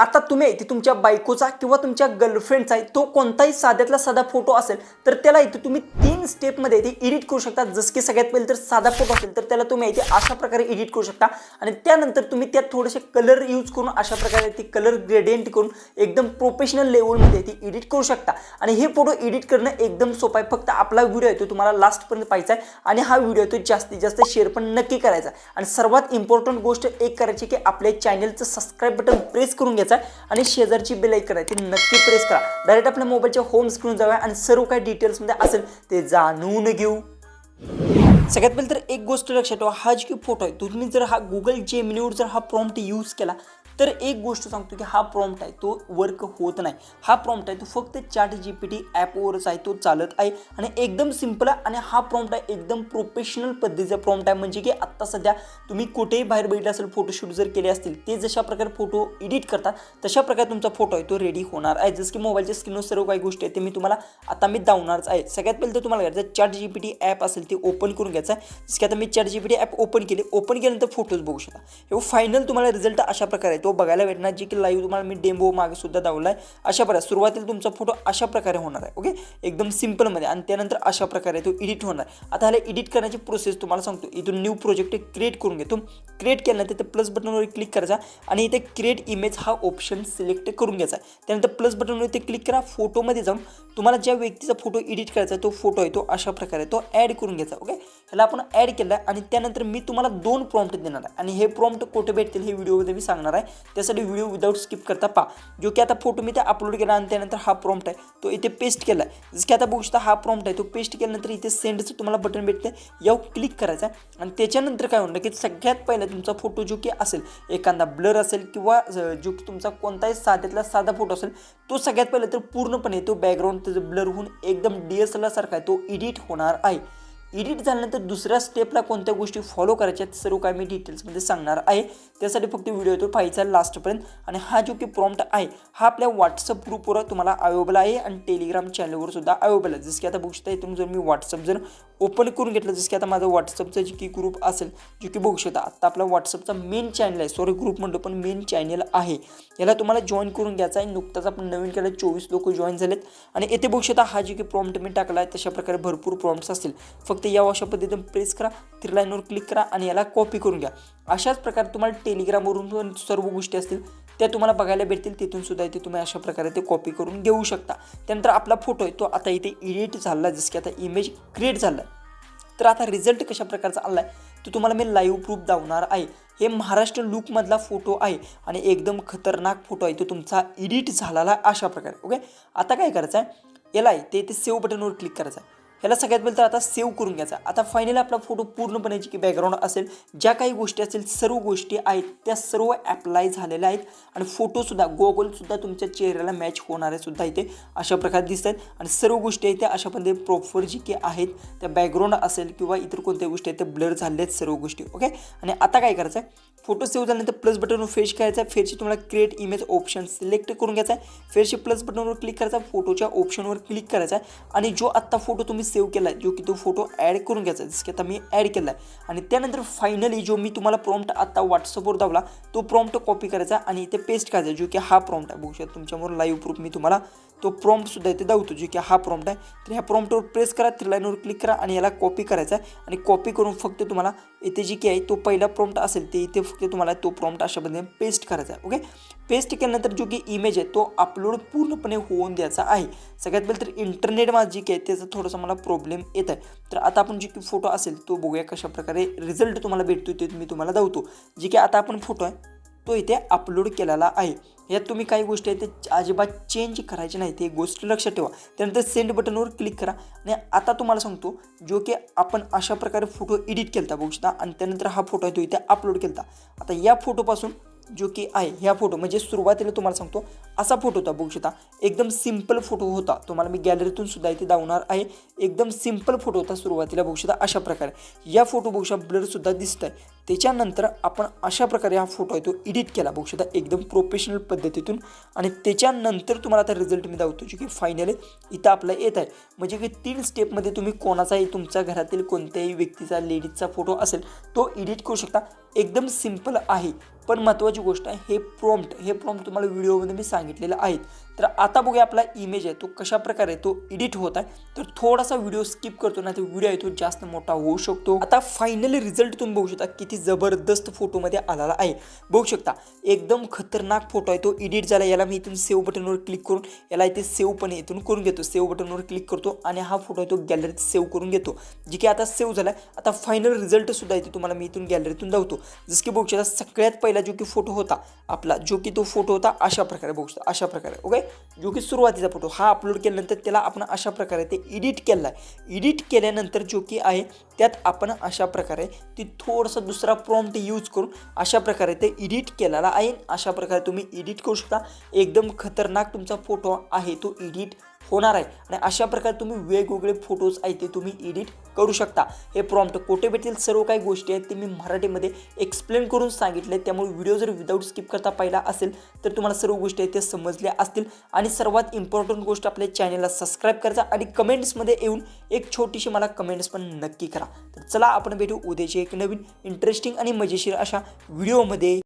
आता तुम्ही इथे तुमच्या बायकोचा किंवा तुमच्या गर्लफ्रेंडचा तो कोणताही साध्यातला साधा फोटो असेल तर त्याला इथे तुम्ही 3 स्टेपमध्ये इथे एडिट करू शकता। जसं की सगळ्यात पहिले तर साधा फोटो असेल तर त्याला तुम्ही इथे अशा प्रकारे एडिट करू शकता आणि त्यानंतर तुम्ही त्यात थोडेसे कलर यूज करून अशा प्रकारे ते कलर ग्रेडियंट करून एकदम प्रोफेशनल लेवलमध्ये इथे एडिट करू शकता। आणि हे फोटो एडिट करणं एकदम सोपं आहे। फक्त आपला व्हिडिओ आहे तो तुम्हाला लास्टपर्यंत पाहायचा आहे आणि हा व्हिडिओ तो जास्तीत जास्त शेअर पण नक्की करायचा आणि सर्वात इम्पॉर्टंट गोष्ट एक करायची की आपल्या चॅनलचं सबस्क्राइब बटन प्रेस करून घ्यायचं आणि शेजारची बेल आयकॉन आहे ती नक्की प्रेस करा। डायरेक्ट आपल्या मोबाईलच्या होम स्क्रीन जाऊया आणि सर्व काही डिटेल्समध्ये असेल ते जाणून घेऊ। सगळ्यात पहिले तर एक गोष्ट लक्षात ठेवा, हा जो फोटो आहे तुम्ही जर हा गुगल जेमिनीवर जर हा प्रॉम्प्ट यूज केला तर एक गोष्ट सांगतो की हा प्रॉम्प्ट आहे तो वर्क होत नाही। हा प्रॉम्प्ट आहे तो फक्त ChatGPT ॲपवरच आहे तो चालत आहे आणि एकदम सिंपल आहे आणि हा प्रॉम्प्ट आहे एकदम प्रोफेशनल पद्धतीचा प्रॉम्प्ट आहे। म्हणजे की आत्ता सध्या तुम्ही कुठेही बाहेर बघितलं असेल फोटोशूट जर केले असतील ते जशा प्रकारे फोटो एडिट करतात तशा प्रकारे तुमचा फोटो आहे तो रेडी होणार आहे। जसं की मोबाईलच्या स्क्रीनवर सर्व काही गोष्टी आहेत ते मी तुम्हाला आता दाखवणारच आहे। सगळ्यात पहिले तर तुम्हाला करायचं ChatGPT ॲप असेल ते ओपन करून घ्यायचं आहे। जसं की आता मी ChatGPT ॲप ओपन केल्यानंतर फोटोज बघू शकता। हे फायनल तुम्हाला रिझल्ट अशा प्रकारे तो बघायला भेटणार जे की लाईव्ह तुम्हाला मी डेमो मागे सुद्धा दाखवलाय। अशा प्रकारे सुरुवातीला तुमचा फोटो अशा प्रकारे होणार आहे, ओके, एकदम सिंपल मध्ये आणि त्यानंतर अशा प्रकारे तो एडिट होणार। आता ह्याला एडिट करण्याची प्रोसेस तुम्हाला सांगतो। इथून न्यू प्रोजेक्ट क्रिएट करून घेतो। क्रिएट केल्यानंतर ते प्लस बटनवर क्लिक करायचा आणि इथे क्रिएट इमेज हा ऑप्शन सिलेक्ट करून घ्यायचा। त्यानंतर प्लस बटनवर ते क्लिक करा। फोटोमध्ये जाऊन तुम्हाला ज्या व्यक्तीचा फोटो एडिट करायचा तो फोटो आहे तो अशा प्रकारे तो ॲड करून घ्यायचा, ओके। ह्याला आपण ॲड केला आणि त्यानंतर मी तुम्हाला 2 प्रॉम्प्ट देणार आहे आणि हे प्रॉम्प्ट कुठे भेटतील हे व्हिडिओमध्ये मी सांगणार आहे। त्यासाठी व्हिडिओ विदाउट स्किप करता पहा। जो की आता फोटो मी ते अपलोड केला आणि त्यानंतर हा प्रॉम्प्ट आहे तो इथे पेस्ट केला आहे। जसं की आता बघू शकता हा प्रॉम्प्ट आहे तो पेस्ट केल्यानंतर इथे सेंडचं तुम्हाला बटन भेटते, यावर क्लिक करायचं आणि त्याच्यानंतर काय होणार की सगळ्यात पहिला तुमचा फोटो जो की असेल एखादा ब्लर असेल किंवा जो की तुमचा कोणताही साध्यातला साधा फोटो असेल तो सगळ्यात पहिला तर पूर्णपणे तो बॅकग्राऊंड त्याचं ब्लर होऊन एकदम DSLR सारखा आहे तो एडिट होणार आहे। एडिट झाल्यानंतर दुसऱ्या स्टेपला कोणत्या गोष्टी फॉलो करायच्या सर्व काय मी डिटेल्समध्ये सांगणार आहे। त्यासाठी फक्त व्हिडिओ तो पाहायचा लास्टपर्यंत। आणि हा जो की प्रॉम्प्ट आहे हा आपल्या व्हॉट्सअप ग्रुपवर तुम्हाला अवेलेबल आहे आणि टेलिग्राम चॅनलवर सुद्धा अवेलेबल आहे। जसं की आता बघू शकता इथून जर मी व्हॉट्सअप जर ओपन करून घेतलं, जसं की आता माझं व्हॉट्सअपचं जे की ग्रुप असेल जो की बघू शकता आता आपला व्हॉट्सअपचा मेन चॅनल आहे, सॉरी ग्रुप म्हणतो पण मेन चॅनल आहे, याला तुम्हाला जॉईन करून घ्यायचा आहे। नुकताच आपण नवीन केलं 24 लोक जॉईन झालेत आणि येथे बघू शकता हा जो की प्रॉम्प्ट मी टाकला आहे तशा प्रकारे भरपूर प्रॉम्प्ट्स असतील। फक्त या अशा पद्धतीने प्रेस करा, 3 लाईनवर क्लिक करा आणि याला कॉपी करून घ्या। अशाच प्रकारे तुम्हाला टेलिग्रामवरून सर्व गोष्टी असतील त्या तुम्हाला बघायला भेटतील, तिथून सुद्धा इथे तुम्ही अशा प्रकारे ते कॉपी करून घेऊ शकता। त्यानंतर आपला फोटो आहे तो आता इथे एडिट झाला, जसं की आता इमेज क्रिएट झाला। तर आता रिझल्ट कशा प्रकारचा आला आहे तो तुम्हाला मी लाईव्ह प्रूफ दाखवणार आहे। हे महाराष्ट्र लुकमधला फोटो आहे आणि एकदम खतरनाक फोटो आहे तो तुमचा एडिट झालेला अशा प्रकारे, ओके। आता काय करायचं आहे याला आहे ते इथे सेव्ह बटनवर क्लिक करायचं आहे। ह्याला सगळ्यात पहिले तर आता सेव्ह करून घ्यायचा। आता फायनली आपला फोटो पूर्णपणे जी की बॅकग्राऊंड असेल ज्या काही गोष्टी असेल सर्व गोष्टी आहेत त्या सर्व ॲप्लाय झालेल्या आहेत आणि फोटोसुद्धा गोगलसुद्धा तुमच्या चेहऱ्याला मॅच होणारे सुद्धा इथे अशा प्रकारे दिसत आहेत आणि सर्व गोष्टी आहेत त्या अशा पद्धतीने प्रॉपर जी की आहेत त्या बॅकग्राऊंड असेल किंवा इतर कोणत्या गोष्टी आहेत त्या ब्लर झाल्या आहेत सर्व गोष्टी, ओके। आणि आता काय करायचं आहे फोटो सेव्ह झाल्यानंतर प्लस बटनवर फेच करायचा आहे। फेरची तुम्हाला क्रिएट इमेज ऑप्शन सिलेक्ट करून घ्यायचा आहे। फेरची प्लस बटनवर क्लिक करायचा, फोटोच्या ऑप्शनवर क्लिक करायचा आहे आणि जो आत्ता फोटो तुम्ही सेव्ह केला आहे जो की तो फोटो ॲड करून घ्यायचा आहे। जसं की आता मी ॲड केला आहे आणि त्यानंतर फायनली जो मी तुम्हाला प्रॉम्प्ट आता व्हॉट्सअपवर दावला तो प्रॉम्प्ट कॉपी करायचा आणि इथे पेस्ट करायचा जो की हा प्रॉम्प्ट आहे। बघू शकता तुमच्यावर लाईव्ह प्रूफ मी तुम्हाला तो प्रॉम्प्ट सुद्धा इथे दावतो जो की हा प्रॉम्प्ट आहे। तर ह्या प्रॉम्प्टवर प्रेस करा, 3 लाईनवर क्लिक करा आणि याला कॉपी करायचा आहे आणि कॉपी करून फक्त तुम्हाला इथे जी की आहे तो पहिला प्रॉम्प्ट असेल ते इथे फक्त तुम्हाला तो प्रॉम्प्ट अशा पद्धतीने पेस्ट करायचा आहे, ओके। पेस्ट केल्यानंतर जो की इमेज आहे तो अपलोड पूर्णपणे होऊन द्यायचा आहे। सगळ्यात पहिले तर इंटरनेटमध्ये जी की आहे त्याचा थोडासा मला प्रॉब्लेम येत आहे। तर आता आपण जी की फोटो असेल तो बघूया कशा प्रकारे रिझल्ट तुम्हाला भेटतो ते मी तुम्हाला दावतो। जी की आता आपण फोटो आहे तो इथे अपलोड केलेला आहे। यात तुम्ही काही गोष्टी आहेत ते अजिबात चेंज करायचे नाही, ते गोष्ट लक्षात ठेवा। त्यानंतर सेंड बटनवर क्लिक करा आणि आता तुम्हाला सांगतो जो की आपण अशा प्रकारे फोटो एडिट केला बघू शकता आणि त्यानंतर हा फोटो आहे तो इथे अपलोड केला। आता या फोटोपासून जो की आहे ह्या फोटो म्हणजे सुरुवातीला तुम्हाला सांगतो असा फोटो होता बघू शकता, एकदम सिंपल फोटो होता। तुम्हाला मी गॅलरीतून सुद्धा इथे दाखवणार आहे। एकदम सिंपल फोटो होता सुरुवातीला बघू शकता अशा प्रकारे। या फोटो बघू शकता ब्लर सुद्धा दिसत आहे। त्याच्यानंतर आपण अशा प्रकारे हा फोटो आहे तो एडिट केला बघू शकता एकदम प्रोफेशनल पद्धतीतून आणि त्याच्यानंतर तुम्हाला आता रिझल्ट मी दाखवतो जो की फायनली इथं आपला येत आहे। म्हणजे की 3 स्टेपमध्ये तुम्ही कोणाचाही तुमच्या घरातील कोणत्याही व्यक्तीचा लेडीजचा फोटो असेल तो एडिट करू शकता। एकदम सिंपल आहे. पण महत्त्वाची गोष्ट आहे हे प्रॉम्प्ट तुम्हाला व्हिडिओमध्ये मी सांगितलेलं आहे. तर आता बघूया आपला इमेज आहे तो कशा प्रकारे तो एडिट होत आहे. तर थोडासा व्हिडिओ स्किप करतो ना, तर व्हिडिओ आहे तो जास्त मोठा होऊ शकतो. आता फायनली रिझल्ट तुम्ही बघू शकता किती जबरदस्त फोटोमध्ये आलेला आहे. बघू शकता एकदम खतरनाक फोटो आहे तो एडिट झाला. याला मी इथून सेव्ह बटनवर क्लिक करून याला इथे सेव्ह पण इथून करून घेतो. सेव्ह बटनवर क्लिक करतो आणि हा फोटो आहे तो गॅलरीत सेव्ह करून घेतो. जे की आता सेव्ह झाला आहे. आता फायनल रिझल्ट सुद्धा इथे तुम्हाला मी इथून गॅलरीतून दाखवतो. जसं की बघू शकता सगळ्यात पहिला जो की फोटो होता आपला, जो की तो फोटो होता अशा प्रकारे बघू शकता, अशा प्रकारे ओके. जो की सुरुवातीचा फोटो हा अपलोड केल्यानंतर त्याला आपण अशा प्रकारे ते एडिट केला आहे. एडिट केल्यानंतर जो की आहे त्यात आपण अशा प्रकारे ती थोडासा दुसरा प्रॉम्प्ट यूज करून अशा प्रकारे ते एडिट केलेला आहे. अशा प्रकारे तुम्ही एडिट करू शकता. एकदम खतरनाक तुमचा फोटो आहे तो एडिट होणार आहे. आणि अशा प्रकारे तुम्ही वेगवेगळे फोटोज आहेत ते तुम्ही एडिट करू शकता. हे प्रॉम्प्ट कोठे भेटेल सर्व काही गोष्टी आहेत ते मी मराठीमध्ये एक्सप्लेन करून सांगितले. त्यामुळे व्हिडिओ जर विदाऊट स्किप करता पाहिला असेल तर तुम्हाला सर्व गोष्टी आहेत ते समजल्या असतील. आणि सर्वात इम्पॉर्टंट गोष्ट आपल्या चॅनलला सबस्क्राईब करायचा आणि कमेंट्समध्ये येऊन एक छोटीशी मला कमेंट्स पण नक्की करा. तर चला आपण भेटू उद्याचे एक नवीन इंटरेस्टिंग आणि मजेशीर अशा व्हिडिओमध्ये.